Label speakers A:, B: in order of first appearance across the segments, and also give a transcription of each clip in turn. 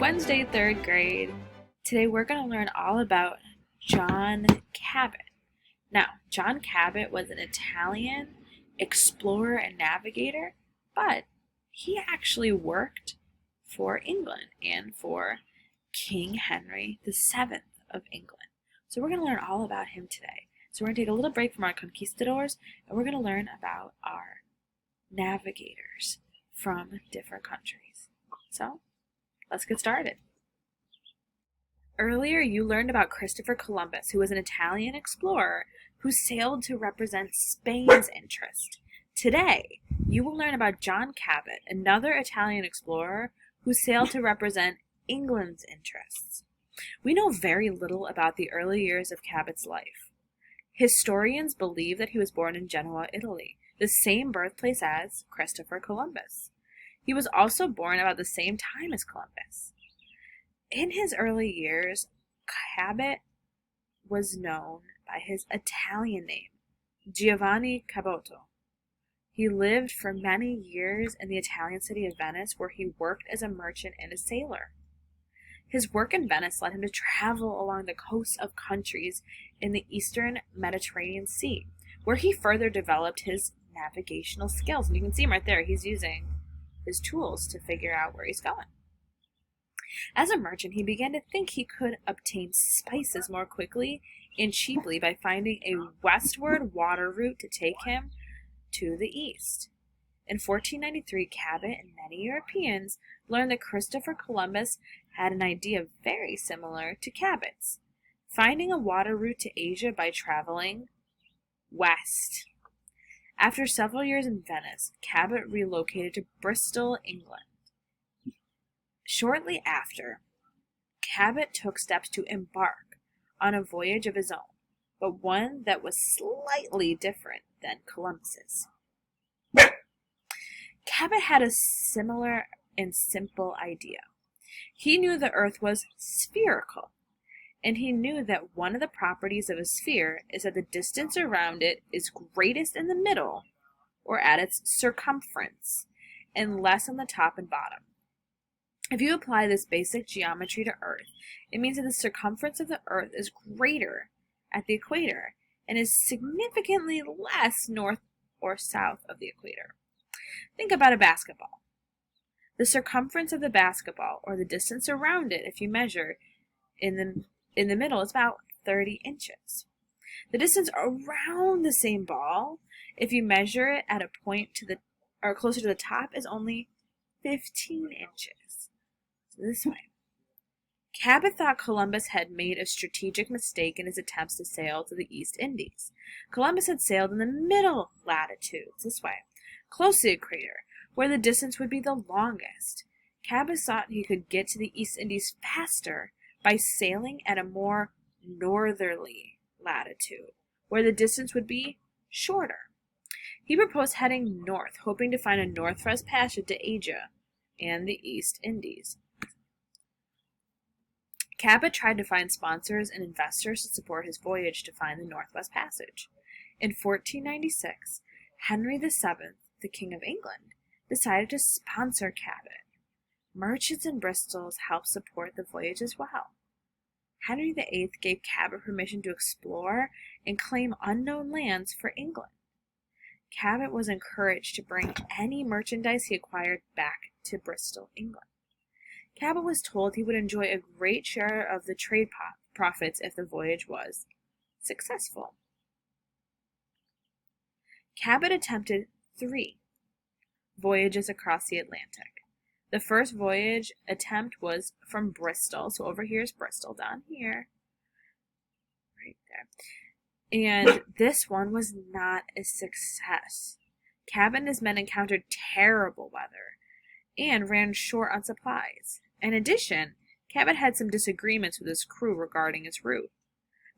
A: Wednesday, third grade. Today we're going to learn all about John Cabot. Now, John Cabot was an Italian explorer and navigator, but he actually worked for England and for King Henry VII of England. So we're going to learn all about him today. So we're going to take a little break from our conquistadors, and we're going to learn about our navigators from different countries. So, let's get started. Earlier, you learned about Christopher Columbus, who was an Italian explorer who sailed to represent Spain's interest. Today, you will learn about John Cabot, another Italian explorer who sailed to represent England's interests. We know very little about the early years of Cabot's life. Historians believe that he was born in Genoa, Italy, the same birthplace as Christopher Columbus. He was also born about the same time as Columbus. In his early years, Cabot was known by his Italian name, Giovanni Cabot. He lived for many years in the Italian city of Venice, where he worked as a merchant and a sailor. His work in Venice led him to travel along the coasts of countries in the eastern Mediterranean Sea, where he further developed his navigational skills. And you can see him right there. He's using his tools to figure out where he's going. As a merchant, he began to think he could obtain spices more quickly and cheaply by finding a westward water route to take him to the east. In 1493, Cabot and many Europeans learned that Christopher Columbus had an idea very similar to Cabot's, finding a water route to Asia by traveling west. After several years in Venice, Cabot relocated to Bristol, England. Shortly after, Cabot took steps to embark on a voyage of his own, but one that was slightly different than Columbus's. Cabot had a similar and simple idea. He knew the Earth was spherical, and he knew that one of the properties of a sphere is that the distance around it is greatest in the middle, or at its circumference, and less on the top and bottom. If you apply this basic geometry to Earth, it means that the circumference of the Earth is greater at the equator and is significantly less north or south of the equator. Think about a basketball. The circumference of the basketball, or the distance around it, if you measure in the middle, is about 30 inches. The distance around the same ball, if you measure it at a point closer to the top, is only 15 inches. So this way. Cabot thought Columbus had made a strategic mistake in his attempts to sail to the East Indies. Columbus had sailed in the middle latitudes, this way, close to the equator, where the distance would be the longest. Cabot thought he could get to the East Indies faster by sailing at a more northerly latitude, where the distance would be shorter. He proposed heading north, hoping to find a northwest passage to Asia and the East Indies. Cabot tried to find sponsors and investors to support his voyage to find the Northwest Passage. In 1496, Henry VII, the King of England, decided to sponsor Cabot. Merchants in Bristol helped support the voyage as well. Henry VIII gave Cabot permission to explore and claim unknown lands for England. Cabot was encouraged to bring any merchandise he acquired back to Bristol, England. Cabot was told he would enjoy a great share of the trade profits if the voyage was successful. Cabot attempted 3 voyages across the Atlantic. The first voyage attempt was from Bristol, so over here is Bristol, down here, right there. And this one was not a success. Cabot and his men encountered terrible weather and ran short on supplies. In addition, Cabot had some disagreements with his crew regarding his route.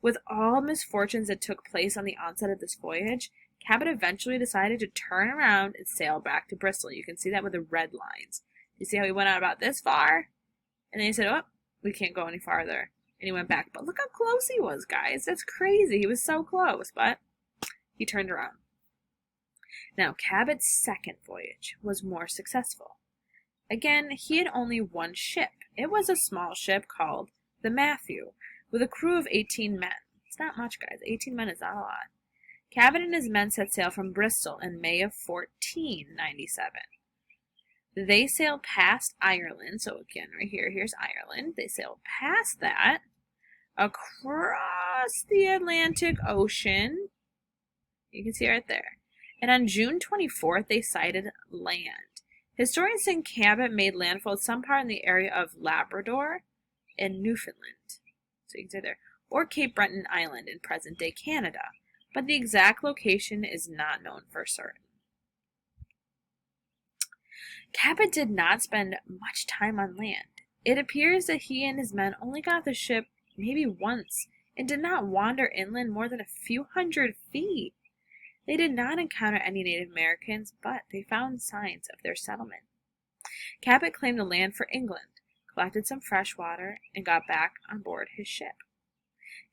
A: With all misfortunes that took place on the onset of this voyage, Cabot eventually decided to turn around and sail back to Bristol. You can see that with the red lines. You see how he went out about this far? And then he said, oh, we can't go any farther. And he went back. But look how close he was, guys. That's crazy. He was so close, but he turned around. Now, Cabot's second voyage was more successful. Again, he had only one ship, It was a small ship called the Matthew, with a crew of 18 men. It's not much, guys. 18 men is not a lot. Cabot and his men set sail from Bristol in May of 1497. They sailed past Ireland, so again, right here, here's Ireland. They sailed past that, across the Atlantic Ocean. You can see right there. And on June 24th, they sighted land. Historians think Cabot made landfall at some part in the area of Labrador and Newfoundland. So you can see there. Or Cape Breton Island in present-day Canada. But the exact location is not known for certain. Cabot did not spend much time on land. It appears that he and his men only got the ship maybe once and did not wander inland more than a few hundred feet. They did not encounter any Native Americans, but they found signs of their settlement. Cabot claimed the land for England, collected some fresh water, and got back on board his ship.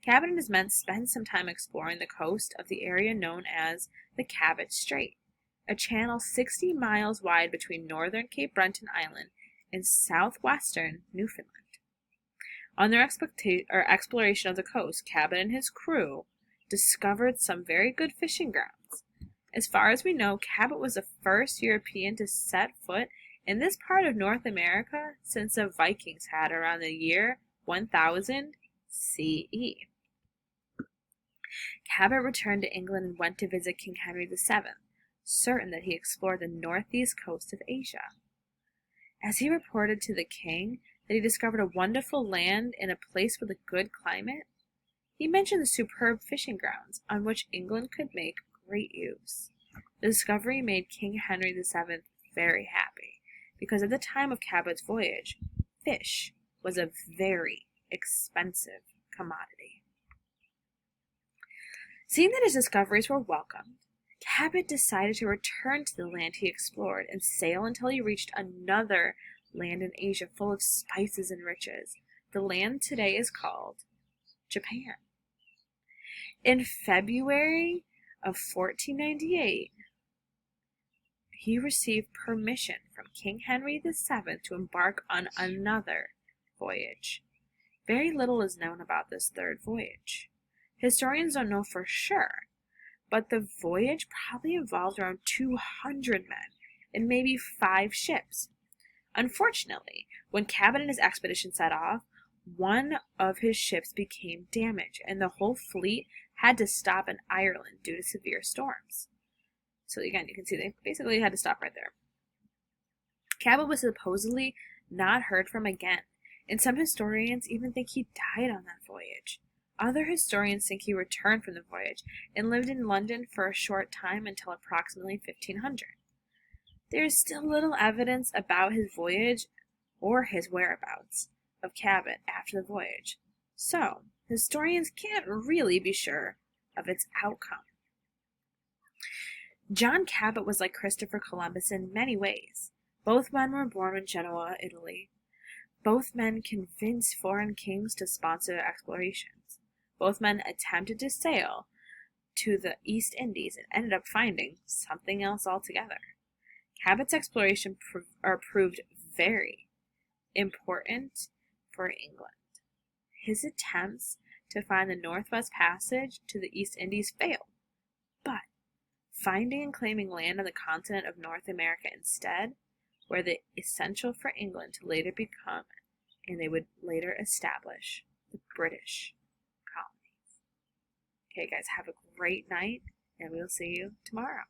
A: Cabot and his men spent some time exploring the coast of the area known as the Cabot Strait, a channel 60 miles wide between northern Cape Breton Island and southwestern Newfoundland. On their exploration of the coast, Cabot and his crew discovered some very good fishing grounds. As far as we know, Cabot was the first European to set foot in this part of North America since the Vikings had around the year 1000 CE. Cabot returned to England and went to visit King Henry VII, certain that he explored the northeast coast of Asia. As he reported to the king that he discovered a wonderful land in a place with a good climate, he mentioned the superb fishing grounds on which England could make great use. The discovery made King Henry VII very happy, because at the time of Cabot's voyage, fish was a very expensive commodity. Seeing that his discoveries were welcomed, Cabot decided to return to the land he explored and sail until he reached another land in Asia full of spices and riches. The land today is called Japan. In February of 1498, he received permission from King Henry VII to embark on another voyage. Very little is known about this third voyage. Historians don't know for sure, but the voyage probably involved around 200 men and maybe 5 ships. Unfortunately, when Cabot and his expedition set off, one of his ships became damaged, and the whole fleet had to stop in Ireland due to severe storms. So again, you can see they basically had to stop right there. Cabot was supposedly not heard from again, and some historians even think he died on that voyage. Other historians think he returned from the voyage and lived in London for a short time until approximately 1500. There is still little evidence about his voyage or his whereabouts of Cabot after the voyage, so historians can't really be sure of its outcome. John Cabot was like Christopher Columbus in many ways. Both men were born in Genoa, Italy. Both men convinced foreign kings to sponsor their explorations. Both men attempted to sail to the East Indies and ended up finding something else altogether. Cabot's exploration proved very important for England. His attempts to find the Northwest Passage to the East Indies failed, but finding and claiming land on the continent of North America instead were the essential for England to later become, and they would later establish, the British colonies. Okay, guys, have a great night, and we'll see you tomorrow.